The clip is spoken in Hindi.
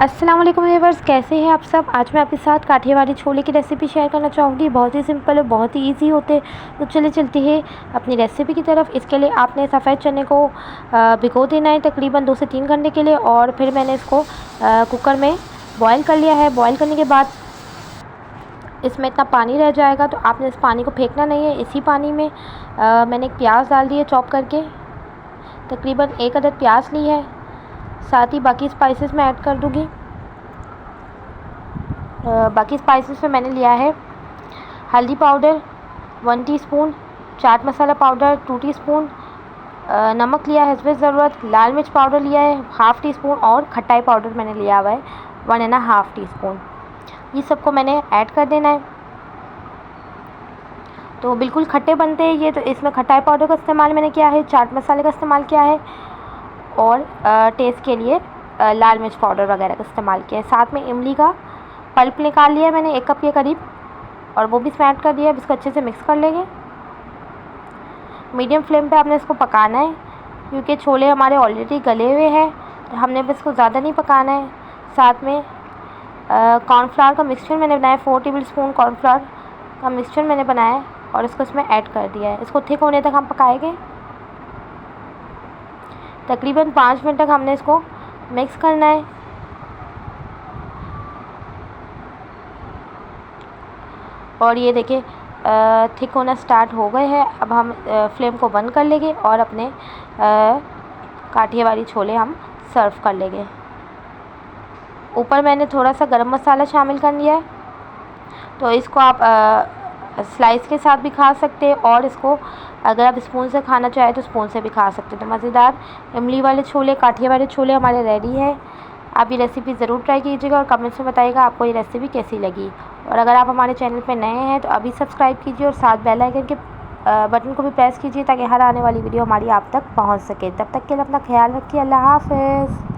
अस्सलाम वालेकुम व्यूअर्स, कैसे हैं आप सब। आज मैं आपके साथ काठियावाड़ी छोले की रेसिपी शेयर करना चाहूँगी। बहुत ही सिंपल और बहुत ही इजी होते। तो चलिए चलते हैं अपनी रेसिपी की तरफ। इसके लिए आपने सफ़ेद चने को भिगो देना है तकरीबन 2 से 3 घंटे के लिए। और फिर मैंने इसको कुकर में बॉयल कर लिया है। बॉयल करने के बाद इसमें इतना पानी रह जाएगा, तो आपने इस पानी को फेंकना नहीं है। इसी पानी में मैंने एक प्याज डाल दी है चॉप करके, तकरीबन 1 अदद प्याज ली है। साथ ही बाकी स्पाइसेस मैं ऐड कर दूँगी। बाकी स्पाइसेस में मैंने लिया है हल्दी powder 1 teaspoon, chaat masala powder 2 teaspoon, नमक लिया है हस्बे ज़रूरत, लाल मिर्च पाउडर लिया है 1/2 टीस्पून और खटाई पाउडर मैंने लिया हुआ है 1.5 टीस्पून। ये सबको मैंने ऐड कर देना है। तो बिल्कुल खट्टे बनते हैं ये। तो इसमें खटाई पाउडर का इस्तेमाल मैंने किया है, चाट मसाले का इस्तेमाल किया है और टेस्ट के लिए लाल मिर्च पाउडर वगैरह का इस्तेमाल किया है। साथ में इमली का पल्प निकाल लिया है मैंने 1 कप के करीब, और वो भी इसमें ऐड कर दिया है। इसको अच्छे से मिक्स कर लेंगे। मीडियम फ्लेम पे आपने इसको पकाना है, क्योंकि छोले हमारे ऑलरेडी गले हुए हैं, तो हमने बस इसको ज़्यादा नहीं पकाना है। साथ में कॉर्नफ्लावर का मिक्सचर मैंने बनाया, 4 टेबल स्पून कॉर्नफ्लावर का मिक्सचर मैंने बनाया है और इसको इसमें ऐड कर दिया है। इसको थिक होने तक हम पकाएंगे। तकरीबन 5 मिनट तक हमने इसको मिक्स करना है। और ये देखिए थिक होना स्टार्ट हो गए हैं। अब हम फ्लेम को बंद कर लेंगे और अपने काठियावाड़ी छोले हम सर्व कर लेंगे। ऊपर मैंने थोड़ा सा गरम मसाला शामिल कर लिया है। तो इसको आप स्लाइस के साथ भी खा सकते हैं, और इसको अगर आप स्पून से खाना चाहें तो स्पून से भी खा सकते हैं। तो मज़ेदार इमली वाले छोले, काठियावाड़ी छोले हमारे रेडी है। आप ये रेसिपी ज़रूर ट्राई कीजिएगा और कमेंट्स में बताइएगा आपको ये रेसिपी कैसी लगी। और अगर आप हमारे चैनल पर नए हैं तो अभी सब्सक्राइब कीजिए और साथ बेल आइकन के बटन को भी प्रेस कीजिए, ताकि हर आने वाली वीडियो हमारी आप तक पहुंच सके। तब तक के लिए अपना ख्याल रखिए। अल्लाह हाफ़िज़।